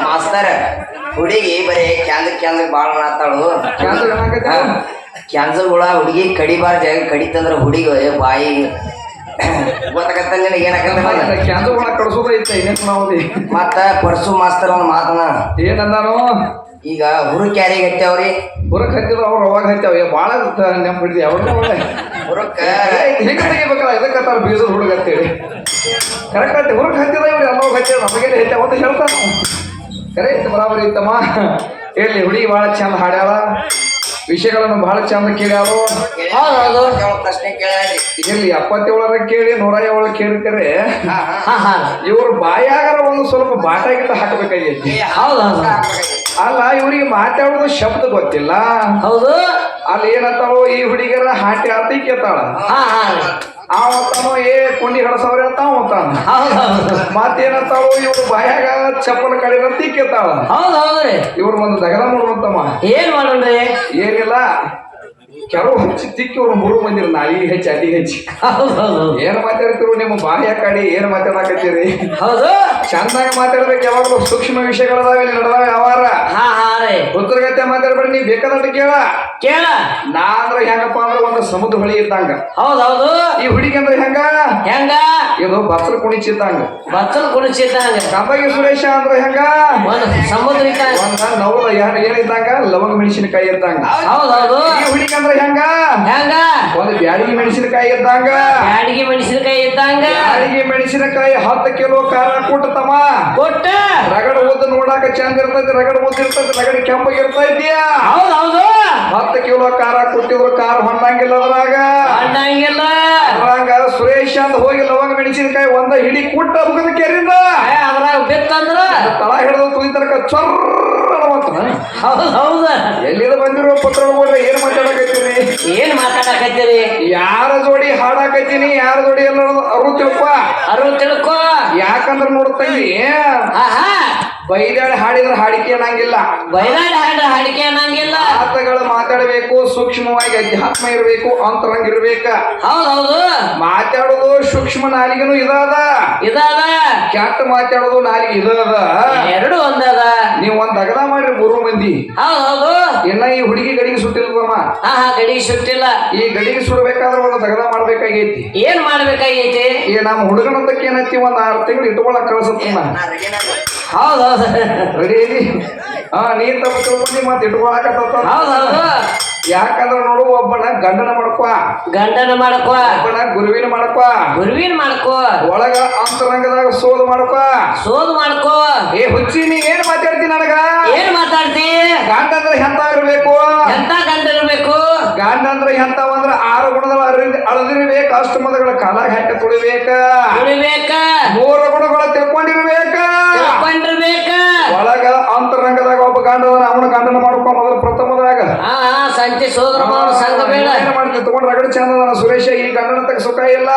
master ಹುಡುಗಿ ಬರೀ ಕ್ಯಾಂದ್ರ ಬಾಳ ಮಾತಾಳು ಕ್ಯಾನ್ಸರ್ಗಳ ಹುಡುಗಿ ಕಡಿಬಾರ ಜಾಗ ಕಡಿತಂದ್ರ ಹುಡುಗಿ ಬಾಯಿ ಗೊತ್ತಾಗತ್ತ ನಿನಗೆ ಮತ್ತ ಪರ್ಸು ಮಾಸ್ತರ್ ಅವ್ನ ಮಾತನ ಏನಂದಾನು ಈಗ ಹುರುಕ್ ಯಾರಿಗೆ ಹತ್ಯಾವ್ರಿ ಹುರಕ್ ಹತ್ತಿದ್ರು ಅವ್ರು ಅವಾಗ ಹತ್ಯಾವ ಭಾಳ ನೆನಪು ಹಿಡಿದಿ ಅವ್ರ ಹುರುಕ್ ಹಿಂಗೆ ತೆಗಿಬೇಕಲ್ಲ ಇದಕ್ಕತ್ತಾರ ಬೀಜದ ಹುಡುಗ ಅಂತೇಳಿ ಕರೆಕ್ಟ್ ಐತಿ ಹುರಕ್ ಹತ್ತಿದ ಇವ್ರು ಎಲ್ಲ ಹತ್ತಿರ ನಮಗೇನೆ ಹತ್ಯಾವ ಅಂತ ಹೇಳ್ತಾನ ಕರೆಕ್ಟ್ ಬರಾಬರಿ ಇತ್ತಮ್ಮ ಹೇಳಿ ಹುಡುಗಿ ಭಾಳ ಚಂದ ಹಾಡ್ಯಾಳ ವಿಷಯಗಳನ್ನು ಬಹಳ ಚಂದ ಕೇಳ್ಯಾರು ಪ್ರಶ್ನೆ ಕೇಳಿ ಇಲ್ಲಿ 77 ಕೇಳಿ 107 ಕೇಳ್ತಾರೆ ಇವ್ರು ಬಾಯಾಗರ ಒಂದು ಸ್ವಲ್ಪ ಬಾಟ ಗಿಟ್ಟ ಹಾಕಬೇಕಾಗೈತಿ ಅಲ್ಲ ಇವ್ರಿಗೆ ಮಾತಾಡೋದು ಶಬ್ದ ಗೊತ್ತಿಲ್ಲ ಹೌದು ಅಲ್ಲಿ ಏನಂತಾಳು ಈ ಹುಡುಗಿಯರ ಹಾಟಿ ಆತಿ ಕೇತಾಳ ಅವತ್ತಾನು ಕುಂಡಿ ಹಡಸವ್ರಿ ಅಂತ ಅವತ್ತಾನ ಮತ್ತೇನಂತಾಳು ಇವ್ರು ಬಾಯಾಗ ಚಪ್ಪಲ ಕಡಿದಂತ ಕೇತಾಳ ಹೌದೌದ್ರಿ ಇವ್ರು ಒಂದು ದಗದ ಮಾಡುವಂತಮ್ಮ ಏನ್ ಮಾಡೋಣ್ರಿ ಏನಿಲ್ಲ ಕೆಲವು ಹಚ್ಚಿ ತಿಕ್ಕಿ ಅವ್ರು 3 ಮಂದಿರ ನಾಯಿ ಹೆಚ್ಚಿ ಅಡಿ ಹೆಚ್ಚಿ ಏನ್ ಮಾತಾಡ್ತಿರು ನಿಮ್ಮ ಬಾಹ್ಯ ಕಡೆ ಏನ್ ಮಾತಾಡಕತ್ತೀರಿ ಹೌದು ಚಂದಾಗ ಮಾತಾಡ್ಬೇಕು ಯಾವಾಗಲೂ ಸೂಕ್ಷ್ಮ ವಿಷಯಗಳದಾವೆ ನಡೆದಾವೆ ಯಾವಾರ ಉತ್ತರಗತ್ತೆ ಮಾತಾಡ್ಬೇಡಿ ನೀ ಬೇಕಾದಷ್ಟು ಕೇಳ ನಾ ಅಂದ್ರೆ ಹೆಂಗಪ್ಪ ಅಂದ್ರೆ ಒಂದು ಸಮುದ್ರ ಹೊಳಿ ಇದ್ದಂಗ ಹೌದೌದು ಈ ಹುಡುಗಿ ಅಂದ್ರೆ ಹೆಂಗ ಇದು ಬಚ್ಚಲು ಕುಣಿಚಿದ್ದಂಗ ಕಂಬಗಿ ಸುರೇಶ ಅಂದ್ರೆ ಹೆಂಗ ಸಮುದ್ರ ಒಂದ ನವಲ ಏನಿದ್ದಂಗ ಲವಂಗ ಮೆಣಸಿನಕಾಯಿ ಇದ್ದಂಗ ಹೌದೌದು ಈ ಹುಡುಗಿ ಅಂದ್ರೆ ಹೆಂಗ ಒಂದು ಬ್ಯಾಡಿಗೆ ಮೆಣಸಿನಕಾಯಿ ಇದ್ದಂಗ ಬ್ಯಾಡಿಗೆ ಮೆಣಸಿನಕಾಯಿ 10 ಕಿಲೋ ಖಾರ ಕೊಟ್ಟತಮ್ಮ ರಗಡ ಉದ್ದ ನೋಡಾಕ ಚಂದ ಇರ್ತೈತಿ ರಗಡ ಉದ್ದ ಇರ್ತೈತಿ ರಗಡ ಕೆಂಪಗಿರ್ತೈತಿ 10 ಕಿಲೋ ಖಾರ ಕೊಟ್ಟಿದ್ರು ಖಾರ ಹೊಂದಂಗಿಲ್ಲ ಅದ್ರಾಗ ಸುರೇಶ್ ಅಂತ ಹೋಗಿ ಲವಂಗ ಮೆಣಸಿನಕಾಯಿ ಒಂದ ಹಿಡಿ ಕುಟ್ಟ ಮುಗದ ಕೆರಿಂದ ತಳ ಹಿಡಿದು ತುದಿ ತನಕ ಎಲ್ಲಿದ ಬಂದಿರೋ ಪತ್ರ ಏನ್ ಮಾತಾಡಕತ್ತೀರಿ ಯಾರ ಜೋಡಿ ಹಾಡಾಕತ್ತೀನಿ ಯಾರ ಜೋಡಿ ಎಲ್ಲ ಅರು ತಿಳ್ಕೊ ಯಾಕಂದ್ರ ನೋಡ್ತಂಗಿ ಬೈದಾಡಿ ಹಾಡಿದ್ರೆ ಹಾಡಿಕೆ ಅನ್ನಂಗಿಲ್ಲ ಮಾತುಗಳು ಮಾತಾಡಬೇಕು ಸೂಕ್ಷ್ಮವಾಗಿ ಅಧ್ಯಾತ್ಮ ಇರಬೇಕು ಅಂತರಂಗ ಇರ್ಬೇಕ ಮಾತಾಡೋದು ಸೂಕ್ಷ್ಮ ನಾಲಿಗೆನು ಇದಾದ ಕೆಟ್ಟ ಮಾತಾಡೋದು ನಾಲಿಗೆ ಇದಾದ ಎರಡು ಒಂದದ ನೀವ್ ಒಂದ್ ದಗದ ಮಾಡ್ರಿ 3 ಮಂದಿ ಇನ್ನ ಈ ಹುಡುಗಿ ಗಡಿಗೆ ಸುಟ್ಟಿಲ್ವಮ್ಮ ಗಡಿಗೆ ಸುಟ್ಟಿಲ್ಲ ಈ ಗಡಿಗೆ ಸುಡಬೇಕಾದ್ರೆ ಒಂದು ದಗದ ಮಾಡ್ಬೇಕಾಗೈತಿ ಏನ್ ಮಾಡ್ಬೇಕಾಗೈತಿ ಈ ನಮ್ಮ ಹುಡುಗನಂತಕ್ಕೆ ಏನೈತಿ ಒಂದ್ 6 ತಿಂಗಳು ಇಟ್ಕೊಳಕ್ ಕಳ್ಸತ್ತ ಹೌದೌದು ರೆಡಿ ನೀರ್ ತಪ್ಪ ತಿಳ್ಕೊಂಡಿ ಮತ್ ಇಟ್ಕೊಳಕತ್ತ ಯಾಕಂದ್ರ ನೋಡು ಒಬ್ಬನ ಗಂಡನ ಮಾಡಕೋ ಒಬ್ಬನ ಗುರುವಿನ ಮಾಡಕೋ ಒಳಗ ಅಂತರಂಗದಾಗ ಸೋದು ಮಾಡಕೋ ಏ ಹುಚ್ಚಿ ನೀ ಏನ್ ಮಾತಾಡ್ತಿ ನನಗ ಏನ್ ಮಾತಾಡ್ತಿ ಗಂಡ ಅಂದ್ರೆ ಎಂತ ಇರ್ಬೇಕು ಗಂಡ ಅಂದ್ರೆ ಎಂತವಂದ್ರ 6 ಗುಣಗಳ ಅಳದಿರ್ಬೇಕು ಅಷ್ಟು ಮದಗಳ ಕಾಲಾಗ ಹಾಕ ತುಳಿಬೇಕ 3 ಗುಣಗಳ ತಿಳ್ಕೊಂಡಿರ್ಬೇಕ ಒಳಗ ಅಂತರಂಗದಾಗ ಒಬ್ಬ ಗಂಡನ ಅವನ ಗಂಡನ ಮಾಡ್ಕೊ ಮೊದಲು ಪ್ರಥಮದಾಗ ಸಂತೆ ಸೋದರ ಸಂಘ ಬೇಡ ಏನ್ ಮಾಡ್ತೀವಿ ತಗೊಂಡ್ ರಗಡ ಚಂದ ಸುರೇಶ ಈ ಗಂಡನ ತಗ ಸುಖ ಇಲ್ಲ